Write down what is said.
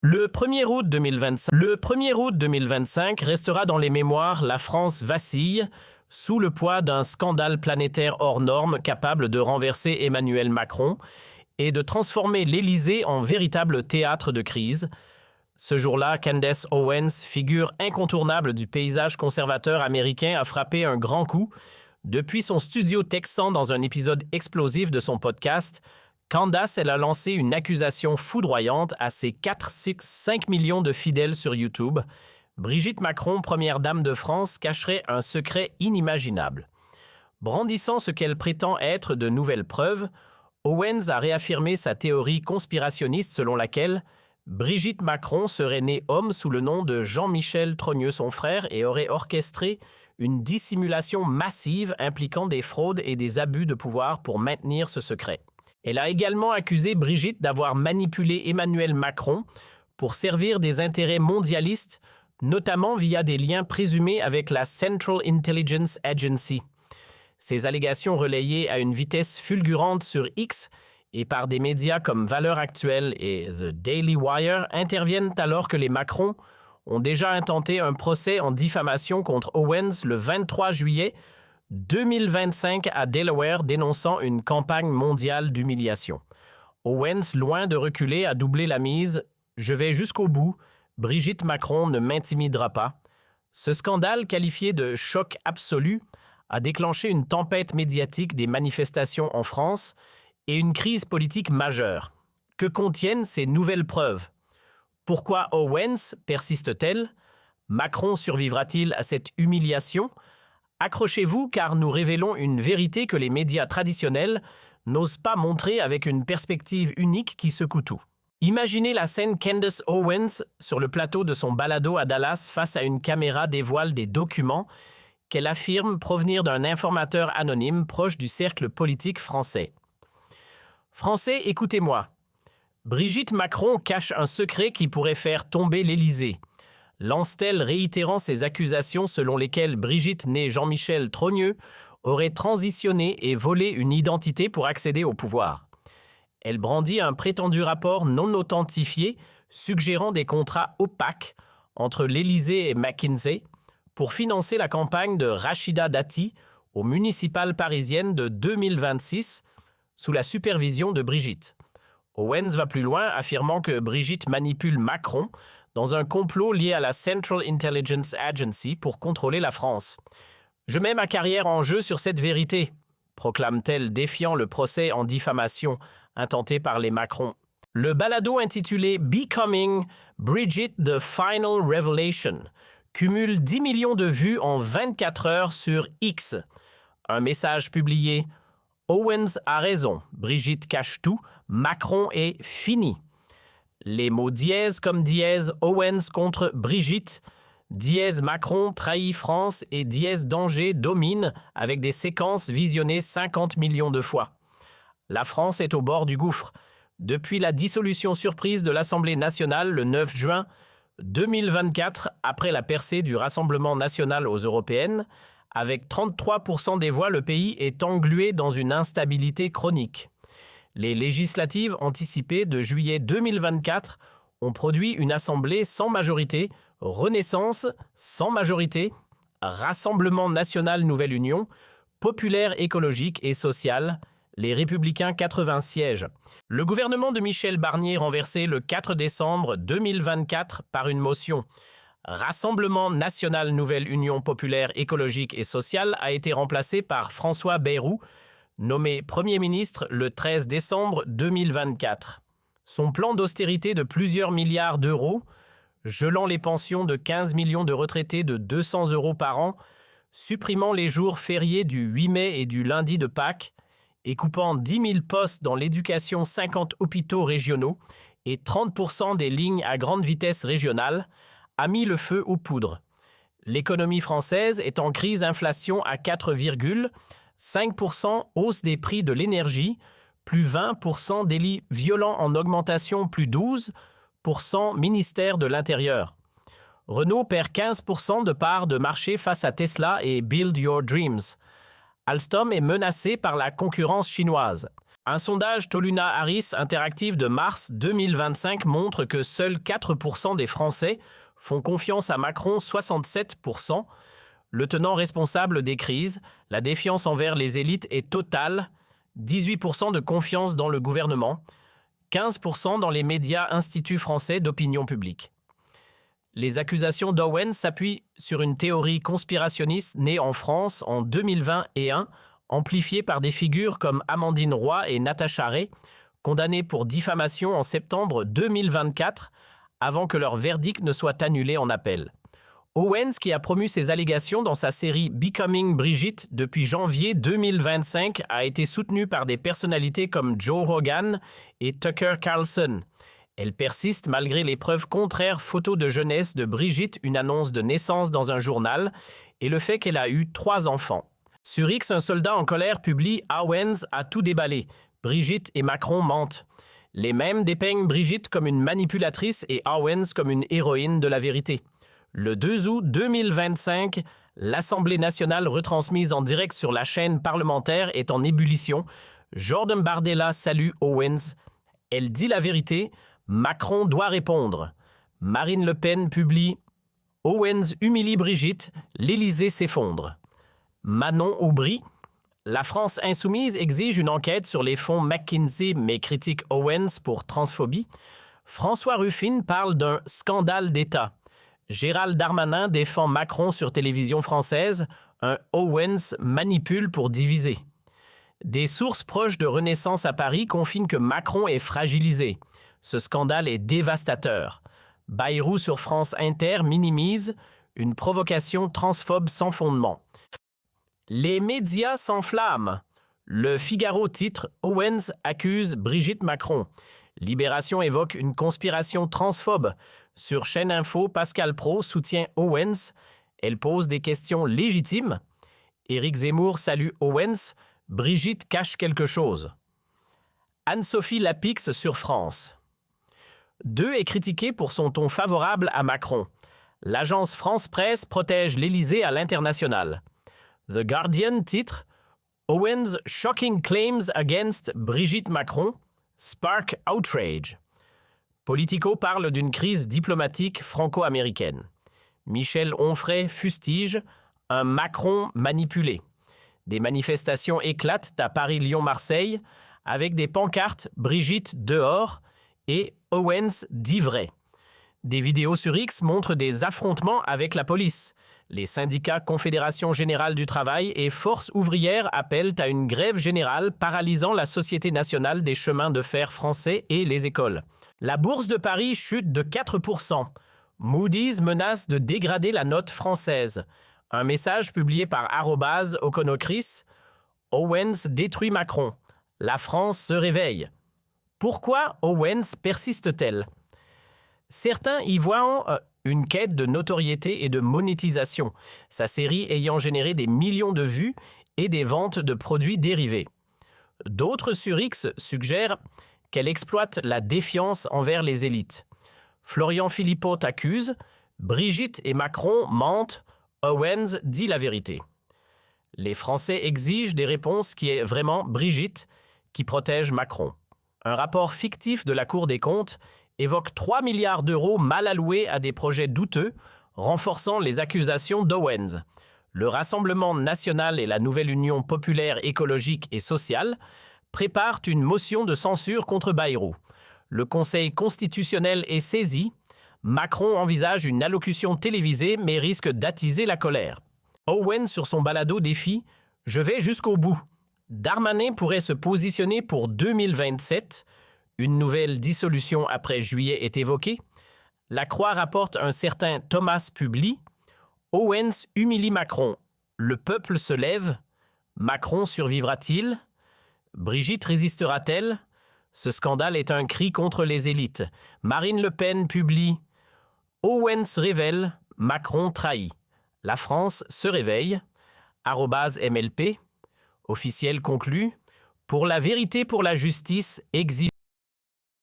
Le 1er août 2025 restera dans les mémoires. La France vacille sous le poids d'un scandale planétaire hors norme capable de renverser Emmanuel Macron et de transformer l'Élysée en véritable théâtre de crise. Ce jour-là, Candace Owens, figure incontournable du paysage conservateur américain, a frappé un grand coup. Depuis son studio texan dans un épisode explosif de son podcast, Candace, elle a lancé une accusation foudroyante à ses 5 millions de fidèles sur YouTube. Brigitte Macron, première dame de France, cacherait un secret inimaginable. Brandissant ce qu'elle prétend être de nouvelles preuves, Owens a réaffirmé sa théorie conspirationniste selon laquelle Brigitte Macron serait née homme sous le nom de Jean-Michel Trogneux, son frère, et aurait orchestré une dissimulation massive impliquant des fraudes et des abus de pouvoir pour maintenir ce secret. Elle a également accusé Brigitte d'avoir manipulé Emmanuel Macron pour servir des intérêts mondialistes, notamment via des liens présumés avec la Central Intelligence Agency. Ces allégations relayées à une vitesse fulgurante sur X et par des médias comme Valeurs Actuelles et The Daily Wire interviennent alors que les Macron ont déjà intenté un procès en diffamation contre Owens le 23 juillet 2025 à Delaware, dénonçant une campagne mondiale d'humiliation. Owens, loin de reculer, a doublé la mise. « Je vais jusqu'au bout. Brigitte Macron ne m'intimidera pas. » Ce scandale, qualifié de choc absolu, a déclenché une tempête médiatique, des manifestations en France et une crise politique majeure. Que contiennent ces nouvelles preuves? Pourquoi Owens persiste-t-elle? Macron survivra-t-il à cette humiliation? Accrochez-vous car nous révélons une vérité que les médias traditionnels n'osent pas montrer avec une perspective unique qui secoue tout. Imaginez la scène. Candace Owens, sur le plateau de son balado à Dallas, face à une caméra, dévoile des documents qu'elle affirme provenir d'un informateur anonyme proche du cercle politique français. Français, écoutez-moi. Brigitte Macron cache un secret qui pourrait faire tomber l'Élysée. Lance-t-elle réitérant ses accusations selon lesquelles Brigitte, née Jean-Michel Trogneux, aurait transitionné et volé une identité pour accéder au pouvoir. Elle brandit un prétendu rapport non authentifié suggérant des contrats opaques entre l'Élysée et McKinsey pour financer la campagne de Rachida Dati aux municipales parisiennes de 2026 sous la supervision de Brigitte. Owens va plus loin, affirmant que Brigitte manipule Macron dans un complot lié à la Central Intelligence Agency pour contrôler la France. « Je mets ma carrière en jeu sur cette vérité », proclame-t-elle, défiant le procès en diffamation intenté par les Macron. Le balado intitulé « Becoming Brigitte the Final Revelation » cumule 10 millions de vues en 24 heures sur X. Un message publié « Owens a raison, Brigitte cache tout, Macron est fini ». Les mots dièse comme dièse Owens contre Brigitte, dièse Macron trahit France et dièse danger domine avec des séquences visionnées 50 millions de fois. La France est au bord du gouffre. Depuis la dissolution surprise de l'Assemblée nationale le 9 juin 2024, après la percée du Rassemblement national aux européennes, avec 33% des voix, le pays est englué dans une instabilité chronique. Les législatives anticipées de juillet 2024 ont produit une assemblée sans majorité, Renaissance sans majorité, Rassemblement national Nouvelle Union, Populaire écologique et social, les Républicains 80 sièges. Le gouvernement de Michel Barnier, renversé le 4 décembre 2024 par une motion Rassemblement national Nouvelle Union populaire écologique et sociale, a été remplacé par François Bayrou, nommé Premier ministre le 13 décembre 2024. Son plan d'austérité de plusieurs milliards d'euros, gelant les pensions de 15 millions de retraités de 200 € par an, supprimant les jours fériés du 8 mai et du lundi de Pâques, et coupant 10 000 postes dans l'éducation, 50 hôpitaux régionaux et 30% des lignes à grande vitesse régionales, a mis le feu aux poudres. L'économie française est en crise, inflation à 4,5%, hausse des prix de l'énergie, plus 20%, délits violents en augmentation, plus 12%, ministère de l'Intérieur. Renault perd 15% de parts de marché face à Tesla et Build Your Dreams. Alstom est menacé par la concurrence chinoise. Un sondage Toluna Harris Interactive de mars 2025 montre que seuls 4% des Français font confiance à Macron, 67%. Le tenant responsable des crises, la défiance envers les élites est totale, 18% de confiance dans le gouvernement, 15% dans les médias Institut français d'opinion publique. Les accusations d'Owens s'appuient sur une théorie conspirationniste née en France en 2021, amplifiée par des figures comme Amandine Roy et Natacha Ray, condamnées pour diffamation en septembre 2024, avant que leur verdict ne soit annulé en appel. Owens, qui a promu ces allégations dans sa série Becoming Brigitte depuis janvier 2025, a été soutenu par des personnalités comme Joe Rogan et Tucker Carlson. Elle persiste malgré les preuves contraires, photos de jeunesse de Brigitte, une annonce de naissance dans un journal, et le fait qu'elle a eu 3 enfants. Sur X, un soldat en colère publie « Owens a tout déballé. Brigitte et Macron mentent ». Les mêmes dépeignent Brigitte comme une manipulatrice et Owens comme une héroïne de la vérité. Le 2 août 2025, l'Assemblée nationale retransmise en direct sur la chaîne parlementaire est en ébullition. Jordan Bardella salue Owens. Elle dit la vérité. Macron doit répondre. Marine Le Pen publie « Owens humilie Brigitte. L'Élysée s'effondre ». Manon Aubry. La France insoumise exige une enquête sur les fonds McKinsey mais critique Owens pour transphobie. François Ruffin parle d'un scandale d'État. Gérald Darmanin défend Macron sur télévision française. Un Owens manipule pour diviser. Des sources proches de Renaissance à Paris confirment que Macron est fragilisé. Ce scandale est dévastateur. Bayrou sur France Inter minimise une provocation transphobe sans fondement. Les médias s'enflamment. Le Figaro titre « Owens accuse Brigitte Macron ». Libération évoque une conspiration transphobe. Sur Chaîne Info, Pascal Praud soutient Owens. Elle pose des questions légitimes. Éric Zemmour salue Owens. Brigitte cache quelque chose. Anne-Sophie Lapix sur France. Deux est critiquée pour son ton favorable à Macron. L'agence France Presse protège l'Élysée à l'international. The Guardian titre « Owens' shocking claims against Brigitte Macron spark outrage ». Politico parle d'une crise diplomatique franco-américaine. Michel Onfray fustige un Macron manipulé. Des manifestations éclatent à Paris, Lyon, Marseille avec des pancartes « Brigitte dehors » et « Owens dit vrai ». Des vidéos sur X montrent des affrontements avec la police. Les syndicats Confédération Générale du Travail et Force Ouvrière appellent à une grève générale paralysant la Société nationale des chemins de fer français et les écoles. La bourse de Paris chute de 4%. Moody's menace de dégrader la note française. Un message publié par @Oconocris. Owens détruit Macron. La France se réveille. Pourquoi Owens persiste-t-elle? Certains y voient une quête de notoriété et de monétisation, sa série ayant généré des millions de vues et des ventes de produits dérivés. D'autres sur X suggèrent qu'elle exploite la défiance envers les élites. Florian Philippot accuse « Brigitte et Macron mentent, Owens dit la vérité ». Les Français exigent des réponses qui est vraiment Brigitte qui protège Macron. Un rapport fictif de la Cour des comptes évoque 3 milliards d'euros mal alloués à des projets douteux, renforçant les accusations d'Owens. Le Rassemblement national et la Nouvelle Union populaire écologique et sociale préparent une motion de censure contre Bayrou. Le Conseil constitutionnel est saisi. Macron envisage une allocution télévisée mais risque d'attiser la colère. Owens sur son balado défie « Je vais jusqu'au bout ». Darmanin pourrait se positionner pour 2027. Une nouvelle dissolution après juillet est évoquée. La Croix rapporte un certain Thomas Publi. Owens humilie Macron. Le peuple se lève. Macron survivra-t-il? Brigitte résistera-t-elle? Ce scandale est un cri contre les élites. Marine Le Pen publie « Owens révèle, Macron trahit. La France se réveille. » @MLP. Officiel conclut « Pour la vérité, pour la justice, exige